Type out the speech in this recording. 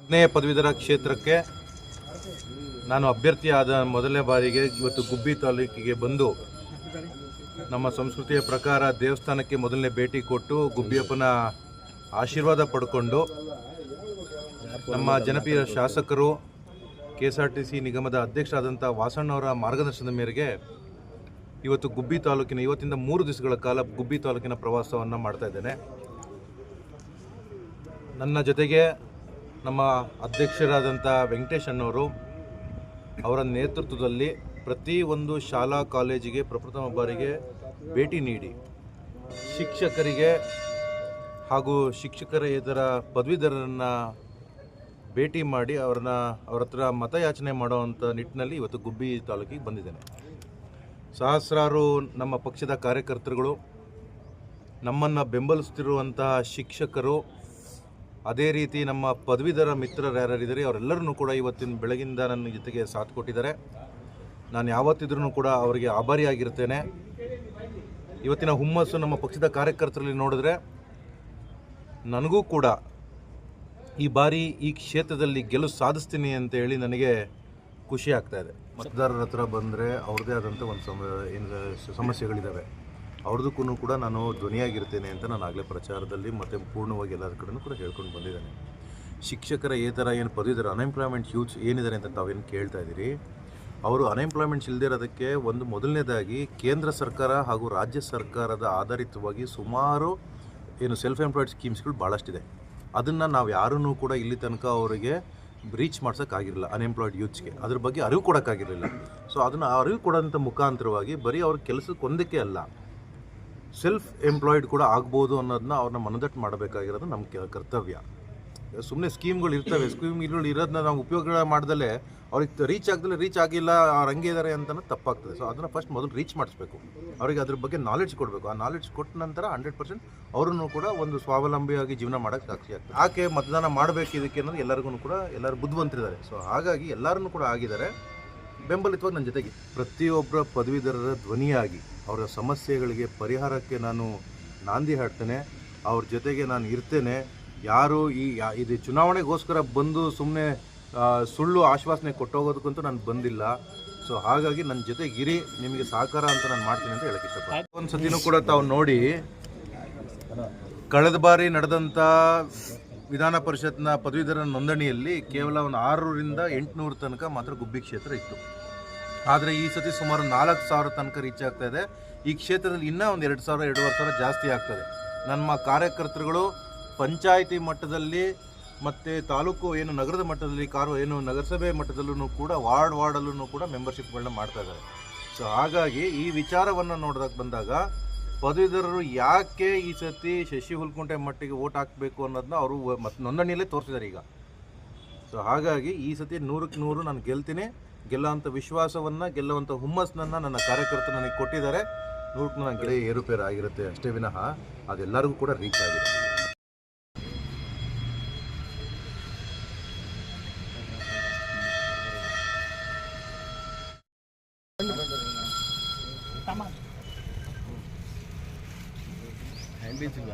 10ನೇ ಪದವೀಧರ ಕ್ಷೇತ್ರಕ್ಕೆ ನಾನು ಅಭ್ಯರ್ಥಿಯಾದ ಮೊದಲನೇ ಬಾರಿಗೆ ಇವತ್ತು ಗುಬ್ಬಿ ತಾಲೂಕಿಗೆ ಬಂದು ನಮ್ಮ ಸಂಸ್ಕೃತಿಯ ಪ್ರಕಾರ ದೇವಸ್ಥಾನಕ್ಕೆ ಮೊದಲನೇ ಭೇಟಿ ಕೊಟ್ಟು ಗುಬ್ಬಿಯಪ್ಪನ ಆಶೀರ್ವಾದ ಪಡ್ಕೊಂಡು ನಮ್ಮ ಜನಪ್ರಿಯ ಶಾಸಕರು KSRTC ನಿಗಮದ ಅಧ್ಯಕ್ಷರಾದಂಥ ವಾಸಣ್ಣವರ ಮಾರ್ಗದರ್ಶನದ ಮೇರೆಗೆ ಇವತ್ತು ಗುಬ್ಬಿ ತಾಲೂಕಿನ ಇವತ್ತಿಂದ 3 ದಿವಸಗಳ ಕಾಲ ಗುಬ್ಬಿ ತಾಲೂಕಿನ ಪ್ರವಾಸವನ್ನು ಮಾಡ್ತಾ ಇದ್ದೇನೆ. ನನ್ನ ಜೊತೆಗೆ ನಮ್ಮ ಅಧ್ಯಕ್ಷರಾದಂಥ ವೆಂಕಟೇಶ್ ಅಣ್ಣವರು ಅವರ ನೇತೃತ್ವದಲ್ಲಿ ಪ್ರತಿಯೊಂದು ಶಾಲಾ ಕಾಲೇಜಿಗೆ ಪ್ರಪ್ರಥಮ ಬಾರಿಗೆ ಭೇಟಿ ನೀಡಿ ಶಿಕ್ಷಕರಿಗೆ ಹಾಗೂ ಶಿಕ್ಷಕರೇತರ ಪದವೀಧರರನ್ನು ಭೇಟಿ ಮಾಡಿ ಅವ್ರ ಹತ್ರ ಮತಯಾಚನೆ ಮಾಡುವಂಥ ನಿಟ್ಟಿನಲ್ಲಿ ಇವತ್ತು ಗುಬ್ಬಿ ತಾಲೂಕಿಗೆ ಬಂದಿದ್ದೇನೆ. ಸಹಸ್ರಾರು ನಮ್ಮ ಪಕ್ಷದ ಕಾರ್ಯಕರ್ತರುಗಳು, ನಮ್ಮನ್ನು ಬೆಂಬಲಿಸ್ತಿರುವಂತಹ ಶಿಕ್ಷಕರು, ಅದೇ ರೀತಿ ನಮ್ಮ ಪದವೀಧರ ಮಿತ್ರರು ಯಾರ್ಯಾರಿದ್ದಾರೆ ಅವರೆಲ್ಲರೂ ಕೂಡ ಇವತ್ತಿನ ಬೆಳಗಿಂದ ನನ್ನ ಜೊತೆಗೆ ಸಾಥ್ ಕೊಟ್ಟಿದ್ದಾರೆ. ನಾನು ಯಾವತ್ತಿದ್ರೂ ಕೂಡ ಅವರಿಗೆ ಆಭಾರಿಯಾಗಿರ್ತೇನೆ. ಇವತ್ತಿನ ಹುಮ್ಮಸ್ಸು ನಮ್ಮ ಪಕ್ಷದ ಕಾರ್ಯಕರ್ತರಲ್ಲಿ ನೋಡಿದ್ರೆ ನನಗೂ ಕೂಡ ಈ ಬಾರಿ ಈ ಕ್ಷೇತ್ರದಲ್ಲಿ ಗೆಲುವು ಸಾಧಿಸ್ತೀನಿ ಅಂತ ಹೇಳಿ ನನಗೆ ಖುಷಿ ಆಗ್ತಾ ಇದೆ. ಮತದಾರರ ಹತ್ರ ಬಂದರೆ ಅವ್ರದ್ದೇ ಆದಂಥ ಒಂದು ಸಮಸ್ಯೆಗಳಿದ್ದಾವೆ, ಅವ್ರದಕ್ಕೂ ಕೂಡ ನಾನು ಧ್ವನಿಯಾಗಿರ್ತೇನೆ ಅಂತ ನಾನು ಆಗಲೇ ಪ್ರಚಾರದಲ್ಲಿ ಮತ್ತು ಪೂರ್ಣವಾಗಿ ಎಲ್ಲರ ಕಡೆಯೂ ಕೂಡ ಹೇಳ್ಕೊಂಡು ಬಂದಿದ್ದೇನೆ. ಶಿಕ್ಷಕರ ಏನು ಪದವೀಧರ ಅನ್ಎಂಪ್ಲಾಯ್ಮೆಂಟ್ ಯೂತ್ಸ್ ಏನಿದ್ದಾರೆ ಅಂತ ತಾವೇನು ಕೇಳ್ತಾ ಇದ್ದೀರಿ, ಅವರು ಅನ್ಎಂಪ್ಲಾಯ್ಮೆಂಟ್ಸ್ ಇಲ್ಲದೇ ಇರೋದಕ್ಕೆ ಒಂದು ಮೊದಲನೇದಾಗಿ ಕೇಂದ್ರ ಸರ್ಕಾರ ಹಾಗೂ ರಾಜ್ಯ ಸರ್ಕಾರದ ಆಧಾರಿತವಾಗಿ ಸುಮಾರು ಸೆಲ್ಫ್ ಎಂಪ್ಲಾಯ್ಡ್ ಸ್ಕೀಮ್ಸ್ಗಳು ಭಾಳಷ್ಟಿದೆ. ಅದನ್ನು ನಾವು ಯಾರೂ ಕೂಡ ಇಲ್ಲಿ ತನಕ ಅವರಿಗೆ ರೀಚ್ ಮಾಡ್ಸೋಕ್ಕಾಗಿರಲಿಲ್ಲ. ಅನ್ಎಂಪ್ಲಾಯ್ಡ್ ಯೂತ್ಸ್ಗೆ ಅದ್ರ ಬಗ್ಗೆ ಅರಿವು ಕೊಡೋಕ್ಕಾಗಿರಲಿಲ್ಲ. ಸೊ ಅದನ್ನು ಅರಿವು ಕೊಡೋಂಥ ಮುಖಾಂತರವಾಗಿ ಬರೀ ಅವ್ರ ಕೆಲಸಕ್ಕೊಂದಕ್ಕೆ ಅಲ್ಲ, ಸೆಲ್ಫ್ ಎಂಪ್ಲಾಯ್ಡ್ ಕೂಡ ಆಗ್ಬೋದು ಅನ್ನೋದನ್ನ ಅವ್ರನ್ನ ಮನದಟ್ಟು ಮಾಡಬೇಕಾಗಿರೋದು ನಮ್ಮ ಕರ್ತವ್ಯ. ಸುಮ್ಮನೆ ಸ್ಕೀಮ್ಗಳು ಇರ್ತವೆ, ಸ್ಕೀಮ್ಗಳು ಇರೋದನ್ನ ನಾವು ಉಪಯೋಗ ಮಾಡ್ದಲೇ ಅವ್ರಿಗೆ ರೀಚ್ ಆಗಿಲ್ಲ, ಅವ್ರು ಹಂಗೆ ಇದ್ದಾರೆ ಅಂತಲೂ ತಪ್ಪಾಗ್ತದೆ. ಸೊ ಅದನ್ನು ಫಸ್ಟ್ ಮೊದಲು ರೀಚ್ ಮಾಡಿಸ್ಬೇಕು, ಅವರಿಗೆ ಅದ್ರ ಬಗ್ಗೆ ನಾಲೆಡ್ಜ್ ಕೊಡಬೇಕು. ಆ ನಾಲೆಡ್ಜ್ ಕೊಟ್ಟ ನಂತರ 100% ಅವರನ್ನು ಕೂಡ ಒಂದು ಸ್ವಾವಲಂಬಿಯಾಗಿ ಜೀವನ ಮಾಡೋಕ್ಕೆ ಸಾಕ್ಷಿ ಆಗ್ತದೆ. ಯಾಕೆ ಮತದಾನ ಮಾಡಬೇಕು ಇದಕ್ಕೆ ಅನ್ನೋದು ಎಲ್ಲರಿಗೂ ಕೂಡ ಎಲ್ಲರೂ ಬುದ್ಧಿವಂತರಿದ್ದಾರೆ. ಸೊ ಹಾಗಾಗಿ ಎಲ್ಲರೂ ಕೂಡ ಆಗಿದ್ದಾರೆ ಬೆಂಬಲಿತವಾಗಿ ನನ್ನ ಜೊತೆಗೆ. ಪ್ರತಿಯೊಬ್ಬರ ಪದವೀಧರರ ಧ್ವನಿಯಾಗಿ ಅವರ ಸಮಸ್ಯೆಗಳಿಗೆ ಪರಿಹಾರಕ್ಕೆ ನಾನು ನಾಂದಿ ಹಾಡ್ತೇನೆ, ಅವ್ರ ಜೊತೆಗೆ ನಾನು ಇರ್ತೇನೆ. ಯಾರು ಇದು ಚುನಾವಣೆಗೋಸ್ಕರ ಬಂದು ಸುಮ್ಮನೆ ಸುಳ್ಳು ಆಶ್ವಾಸನೆ ಕೊಟ್ಟೋಗೋದಕ್ಕಂತೂ ನಾನು ಬಂದಿಲ್ಲ. ಸೊ ಹಾಗಾಗಿ ನನ್ನ ಜೊತೆಗಿರಿ, ನಿಮಗೆ ಸಹಕಾರ ಅಂತ ನಾನು ಮಾಡ್ತೀನಿ ಅಂತ ಹೇಳಕ್ಕೆ ಇಷ್ಟಪಡ್ತೀನಿ. ಒಂದು ಸತಿನೂ ಕೂಡ ತಾವು ನೋಡಿ, ಕಳೆದ ಬಾರಿ ನಡೆದಂಥ ವಿಧಾನ ಪರಿಷತ್ನ ಪದವೀಧರ ನೋಂದಣಿಯಲ್ಲಿ ಕೇವಲ ಒಂದು 600ರಿಂದ 800 ತನಕ ಮಾತ್ರ ಗುಬ್ಬಿ ಕ್ಷೇತ್ರ ಇತ್ತು. ಆದರೆ ಈ ಸತಿ ಸುಮಾರು 4000 ತನಕ ರೀಚ್ ಆಗ್ತಾ ಇದೆ. ಈ ಕ್ಷೇತ್ರದಲ್ಲಿ ಇನ್ನೂ ಒಂದು 2000, 2500 ಜಾಸ್ತಿ ಆಗ್ತದೆ. ನಮ್ಮ ಕಾರ್ಯಕರ್ತರುಗಳು ಪಂಚಾಯಿತಿ ಮಟ್ಟದಲ್ಲಿ ಮತ್ತು ತಾಲೂಕು ನಗರದ ಮಟ್ಟದಲ್ಲಿ ನಗರಸಭೆ ಮಟ್ಟದಲ್ಲೂ ಕೂಡ ವಾರ್ಡಲ್ಲೂ ಕೂಡ ಮೆಂಬರ್ಶಿಪ್ಗಳನ್ನ ಮಾಡ್ತಾ ಇದ್ದಾರೆ. ಸೊ ಹಾಗಾಗಿ ಈ ವಿಚಾರವನ್ನು ನೋಡೋದಕ್ಕೆ ಬಂದಾಗ ಪದವೀಧರರು ಯಾಕೆ ಈ ಸತಿ ಶಶಿ ಹುಲ್ಕುಂಟೆ ಮಟ್ಟಿಗೆ ವೋಟ್ ಹಾಕಬೇಕು ಅನ್ನೋದನ್ನ ಅವರು ನೋಂದಣಿಯಲ್ಲೇ ತೋರಿಸಿದ್ದಾರೆ ಈಗ. ಸೊ ಹಾಗಾಗಿ ಈ ಸತಿ 100ಕ್ಕೆ 100 ನಾನು ಗೆಲ್ತೀನಿ. ಗೆಲ್ಲುವಂಥ ವಿಶ್ವಾಸವನ್ನು, ಗೆಲ್ಲುವಂಥ ಹುಮ್ಮಸ್ಸನ್ನು ನನ್ನ ಕಾರ್ಯಕರ್ತರು ನನಗೆ ಕೊಟ್ಟಿದ್ದಾರೆ. 100ಕ್ಕೆ 100 ಗೆಲೆ ಏರುಪೇರು ಆಗಿರುತ್ತೆ ಅಷ್ಟೇ ವಿನಃ ಅದೆಲ್ಲರಿಗೂ ಕೂಡ ರೀಚ್ ಆಗಿದೆ. ಹ್ಯಾಂಡಲ್ಸ್ ಇಲ್ಲ,